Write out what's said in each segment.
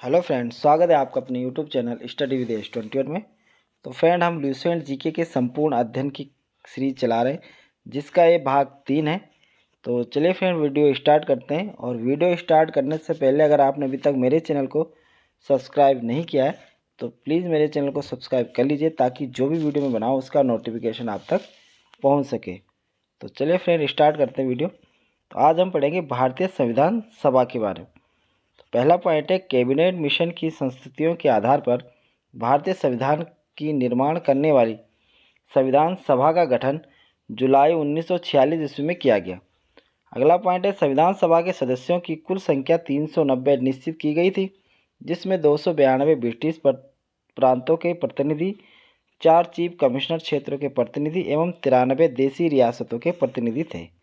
Hello friend, स्वागत है आपका अपने YouTube channel study with S21 में। तो फ्रेंड, हम ल्यूसेंट जीके के संपूर्ण अध्ययन की सीरीज चला रहे हैं, जिसका ये भाग 3 है। तो चलिए फ्रेंड, वीडियो स्टार्ट करते हैं। और वीडियो स्टार्ट करने से पहले अगर आपने अभी तक मेरे चैनल को सब्सक्राइब नहीं किया है तो प्लीज़ मेरे चैनल को सब्सक्राइब कर लीजिए, ताकि जो भी वीडियो मैं बनाऊँ उसका नोटिफिकेशन आप तक पहुँच सके। तो चलिए फ्रेंड, स्टार्ट करते हैं वीडियो। तो आज हम पढ़ेंगे भारतीय संविधान सभा के बारे में। पहला पॉइंट है, कैबिनेट मिशन की संस्तुतियों के आधार पर भारतीय संविधान की निर्माण करने वाली संविधान सभा का गठन जुलाई 1946 ईस्वी में किया गया। अगला पॉइंट है, संविधान सभा के सदस्यों की कुल संख्या 390 निश्चित की गई थी, जिसमें 292 ब्रिटिश प्रांतों के प्रतिनिधि, 4 चीफ कमिश्नर क्षेत्रों के प्रतिनिधि एवं 93 देशी रियासतों के प्रतिनिधि थे।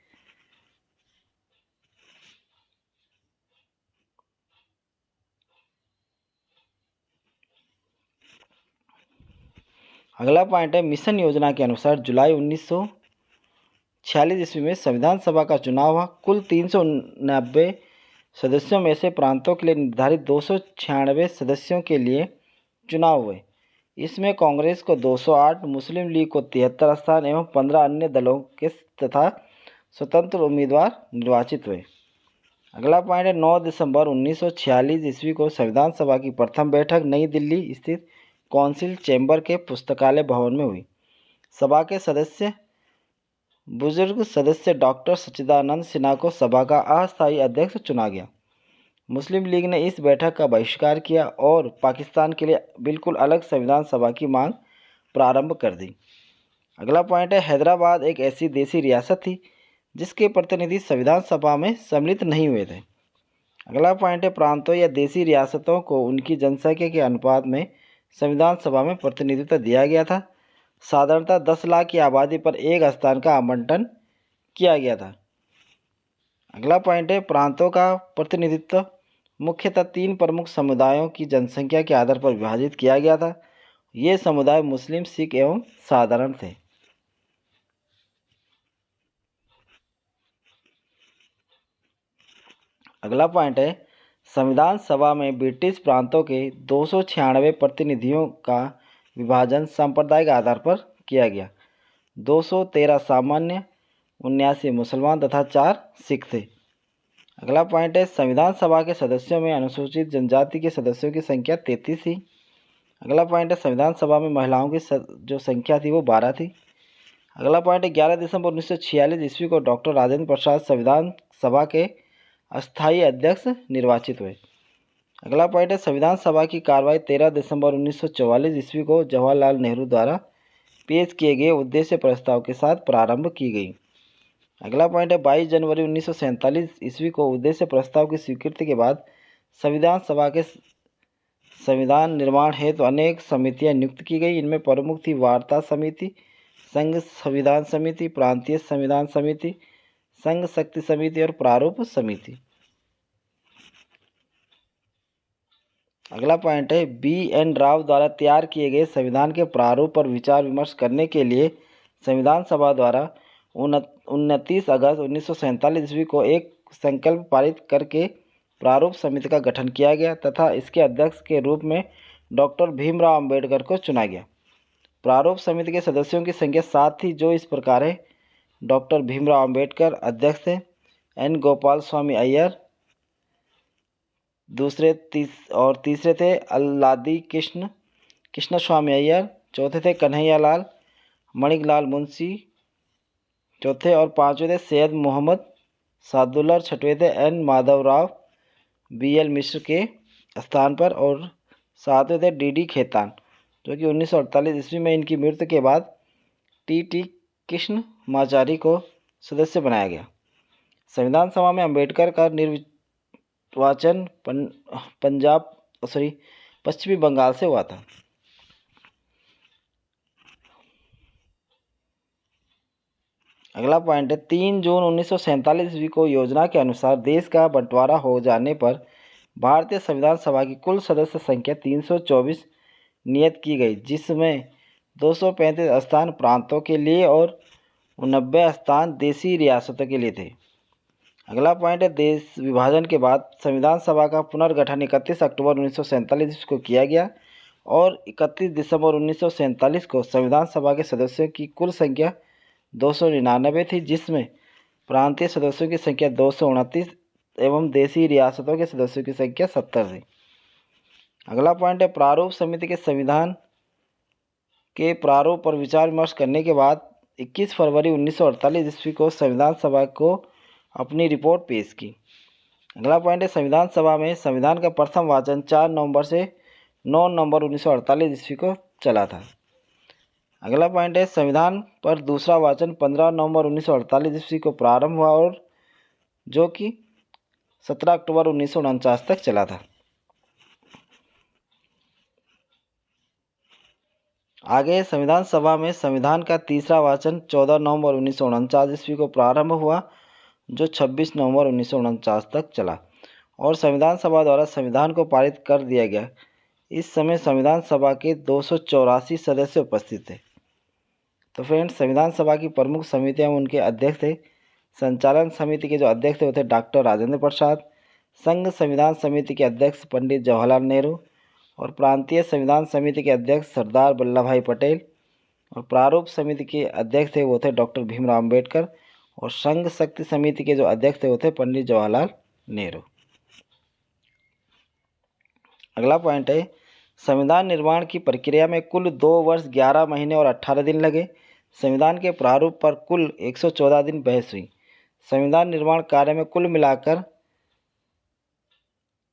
अगला पॉइंट है, मिशन योजना के अनुसार जुलाई 1946 ईस्वी में संविधान सभा का चुनाव हुआ। कुल 390 सदस्यों में से प्रांतों के लिए निर्धारित 296 सदस्यों के लिए चुनाव हुए। इसमें कांग्रेस को 208, मुस्लिम लीग को 73 स्थान एवं 15 अन्य दलों के तथा स्वतंत्र उम्मीदवार निर्वाचित हुए। अगला पॉइंट है, 9 दिसंबर 1946 ईस्वी को संविधान सभा की प्रथम बैठक नई दिल्ली स्थित काउंसिल चैम्बर के पुस्तकालय भवन में हुई। सभा के बुजुर्ग सदस्य डॉक्टर सच्चिदानंद सिन्हा को सभा का अस्थायी अध्यक्ष चुना गया। मुस्लिम लीग ने इस बैठक का बहिष्कार किया और पाकिस्तान के लिए बिल्कुल अलग संविधान सभा की मांग प्रारंभ कर दी। अगला पॉइंट है, हैदराबाद एक ऐसी देशी रियासत थी जिसके प्रतिनिधि संविधान सभा में सम्मिलित नहीं हुए थे। अगला पॉइंट है, प्रांतों या देशी रियासतों को उनकी जनसंख्या के अनुपात में संविधान सभा में प्रतिनिधित्व दिया गया था। साधारणतः 10 लाख की आबादी पर एक स्थान का आवंटन किया गया था। अगला पॉइंट है, प्रांतों का प्रतिनिधित्व मुख्यतः 3 प्रमुख समुदायों की जनसंख्या के आधार पर विभाजित किया गया था। ये समुदाय मुस्लिम, सिख एवं साधारण थे। अगला पॉइंट है, संविधान सभा में ब्रिटिश प्रांतों के 296 प्रतिनिधियों का विभाजन सांप्रदायिक आधार पर किया गया। 213 सामान्य, 79 मुसलमान तथा 4 सिख थे। अगला पॉइंट है, संविधान सभा के सदस्यों में अनुसूचित जनजाति के सदस्यों की संख्या 33 थी। अगला पॉइंट है, संविधान सभा में महिलाओं की जो संख्या थी वो 12 थी। अगला पॉइंट है, 11 दिसंबर 1946 ईस्वी को डॉक्टर राजेंद्र प्रसाद संविधान सभा के अस्थायी अध्यक्ष निर्वाचित हुए। अगला पॉइंट है, संविधान सभा की कार्रवाई 13 दिसंबर 1944 ईस्वी को जवाहरलाल नेहरू द्वारा पेश किए गए उद्देश्य प्रस्ताव के साथ प्रारंभ की गई। अगला पॉइंट है, 22 जनवरी 1947 ईस्वी को उद्देश्य प्रस्ताव की स्वीकृति के बाद संविधान सभा के संविधान निर्माण हेतु तो अनेक समितियां नियुक्त की गई। इनमें प्रमुख थी वार्ता समिति, संघ संविधान समिति, प्रांतीय संविधान समिति, संघ शक्ति समिति और प्रारूप समिति। अगला पॉइंट है, B.N. राव द्वारा तैयार किए गए संविधान के प्रारूप पर विचार विमर्श करने के लिए संविधान सभा द्वारा 29 अगस्त 1947 ईस्वी को एक संकल्प पारित करके प्रारूप समिति का गठन किया गया तथा इसके अध्यक्ष के रूप में डॉक्टर भीमराव अंबेडकर को चुना गया। प्रारूप समिति के सदस्यों की संख्या 7 थी, जो इस प्रकार है। डॉक्टर भीमराव अंबेडकर अध्यक्ष थे, N. गोपाल स्वामी अय्यर तीसरे थे, अल्लादी कृष्ण स्वामी अय्यर, चौथे थे कन्हैया लाल मणिकलाल मुंशी चौथे, और पांचवें थे सैयद मोहम्मद सादुल्ला, और छठवें थे N. माधवराव B.L. मिश्र के स्थान पर, और सातवें थे D.D. खेतान, जो कि 1948 ईस्वी में इनकी मृत्यु के बाद T.T. कृष्णमाचारी को सदस्य बनाया गया। संविधान सभा में अंबेडकर का निर्वाचन पश्चिमी बंगाल से हुआ था। अगला पॉइंट है, 3 जून 1947 ईस्वी को योजना के अनुसार देश का बंटवारा हो जाने पर भारतीय संविधान सभा की कुल सदस्य संख्या 324 नियत की गई, जिसमें 235 स्थान प्रांतों के लिए और 90 स्थान देशी रियासतों के लिए थे। अगला पॉइंट है देश विभाजन के बाद संविधान सभा का पुनर्गठन 31 अक्टूबर 1947 को किया गया और 31 दिसंबर 1947 को संविधान सभा के सदस्यों की कुल संख्या 299 थी, जिसमें प्रांतीय सदस्यों की संख्या 229 एवं देशी रियासतों के सदस्यों की संख्या 70 थी। अगला पॉइंट है प्रारूप समिति के संविधान के प्रारूप पर विचार विमर्श करने के बाद 21 फरवरी 1948 ईस्वी को संविधान सभा को अपनी रिपोर्ट पेश की। अगला पॉइंट है संविधान सभा में संविधान का प्रथम वाचन 4 नवंबर से 9 नवंबर 1948 ईस्वी को चला था। अगला पॉइंट है संविधान पर दूसरा वाचन 15 नवंबर 1948 ईस्वी को प्रारंभ हुआ और जो कि 17 अक्टूबर 1949 तक चला था। आगे संविधान सभा में संविधान का तीसरा वाचन 14 नवंबर 1949 ईस्वी को प्रारंभ हुआ जो 26 नवंबर 1949 तक चला और संविधान सभा द्वारा संविधान को पारित कर दिया गया। इस समय संविधान सभा के 284 सदस्य उपस्थित थे। तो फ्रेंड्स, संविधान सभा की प्रमुख समितियां उनके अध्यक्ष थे। संचालन समिति के जो अध्यक्ष थे वो थे डॉक्टर राजेंद्र प्रसाद, संघ संविधान समिति के अध्यक्ष पंडित जवाहरलाल नेहरू और प्रांतीय संविधान समिति के अध्यक्ष सरदार वल्लभ भाई पटेल और प्रारूप समिति के अध्यक्ष थे वो थे डॉक्टर भीमराव अम्बेडकर और संघ शक्ति समिति के जो अध्यक्ष थे वो थे पंडित जवाहरलाल नेहरू। अगला पॉइंट है संविधान निर्माण की प्रक्रिया में कुल 2 वर्ष 11 महीने और 18 दिन लगे। संविधान के प्रारूप पर कुल 114 दिन बहस हुई। संविधान निर्माण कार्य में कुल मिलाकर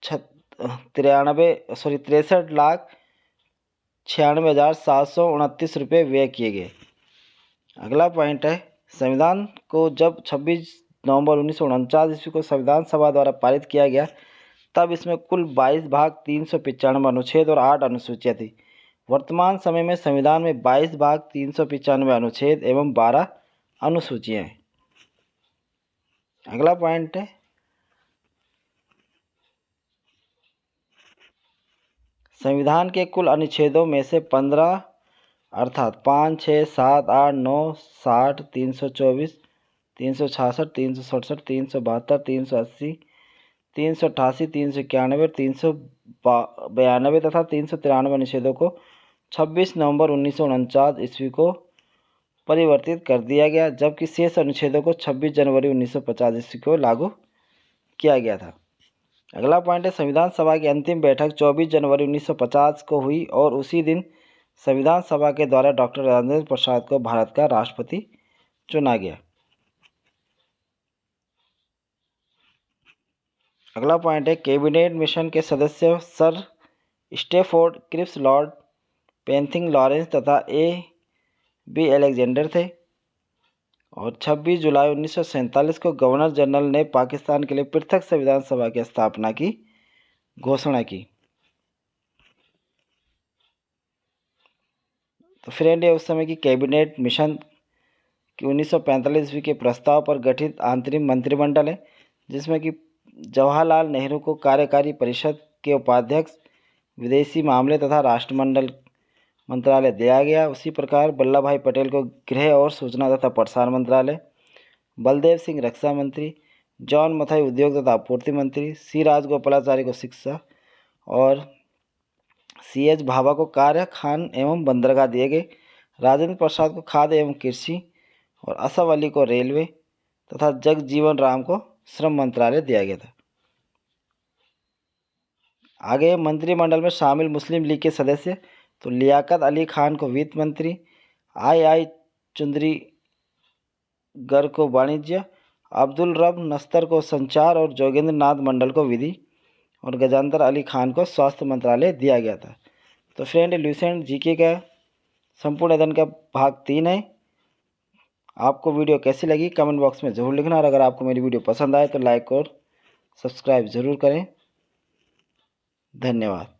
63,96,729 रुपये व्यय किए गए। अगला पॉइंट है संविधान को जब 26 नवंबर 1949 ईस्वी को संविधान सभा द्वारा पारित किया गया तब इसमें कुल 22 भाग 395 अनुच्छेद और 8 अनुसूचियाँ थी। वर्तमान समय में संविधान में 22 भाग 395 अनुच्छेद एवं 12 अनुसूचियाँ हैं। अगला पॉइंट है संविधान के कुल अनुच्छेदों में से 15 अर्थात 5, 6, 7, 8, 9, 60, 324, 366, 367, 372, 380, 388, 391, 392 तथा 393 अनुच्छेदों को 26 नवंबर 1949 ईस्वी को परिवर्तित कर दिया गया, जबकि शेष अनुच्छेदों को 26 जनवरी 1950 ईस्वी को लागू किया गया था। अगला पॉइंट है संविधान सभा की अंतिम बैठक 24 जनवरी 1950 को हुई और उसी दिन संविधान सभा के द्वारा डॉक्टर राजेंद्र प्रसाद को भारत का राष्ट्रपति चुना गया। अगला पॉइंट है कैबिनेट मिशन के सदस्य sir Stafford Cripps, lord Pethick Lawrence तथा A.B. अलेक्जेंडर थे और 26 जुलाई 1947 को गवर्नर जनरल ने पाकिस्तान के लिए पृथक संविधान सभा की स्थापना की घोषणा की। तो फ्रेंड, ये उस समय की कैबिनेट मिशन की 1945 ईस्वी के प्रस्ताव पर गठित आंतरिक मंत्रिमंडल है, जिसमें कि जवाहरलाल नेहरू को कार्यकारी परिषद के उपाध्यक्ष, विदेशी मामले तथा राष्ट्रमंडल मंत्रालय दिया गया। उसी प्रकार वल्लभ भाई पटेल को गृह और सूचना तथा प्रसारण मंत्रालय, बलदेव सिंह रक्षा मंत्री, जॉन मथाई उद्योग तथा आपूर्ति मंत्री, सी राजगोपालाचारी को शिक्षा और C.H. भाभा को कार्य, खान एवं बंदरगाह दिए गए। राजेंद्र प्रसाद को खाद्य एवं कृषि और असफ अली को रेलवे तथा जगजीवन राम को श्रम मंत्रालय दिया गया था। आगे मंत्रिमंडल में शामिल मुस्लिम लीग के सदस्य तो लियाकत अली खान को वित्त मंत्री, I.I. चुंद्रीगर को वाणिज्य, अब्दुल रब नस्तर को संचार और जोगेंद्र नाथ मंडल को विधि और गजेंद्र अली खान को स्वास्थ्य मंत्रालय दिया गया था। तो फ्रेंड, ल्यूसेंट जीके का संपूर्ण अध्ययन का भाग 3 है। आपको वीडियो कैसी लगी कमेंट बॉक्स में ज़रूर लिखना और अगर आपको मेरी वीडियो पसंद आए तो लाइक और सब्सक्राइब ज़रूर करें। धन्यवाद।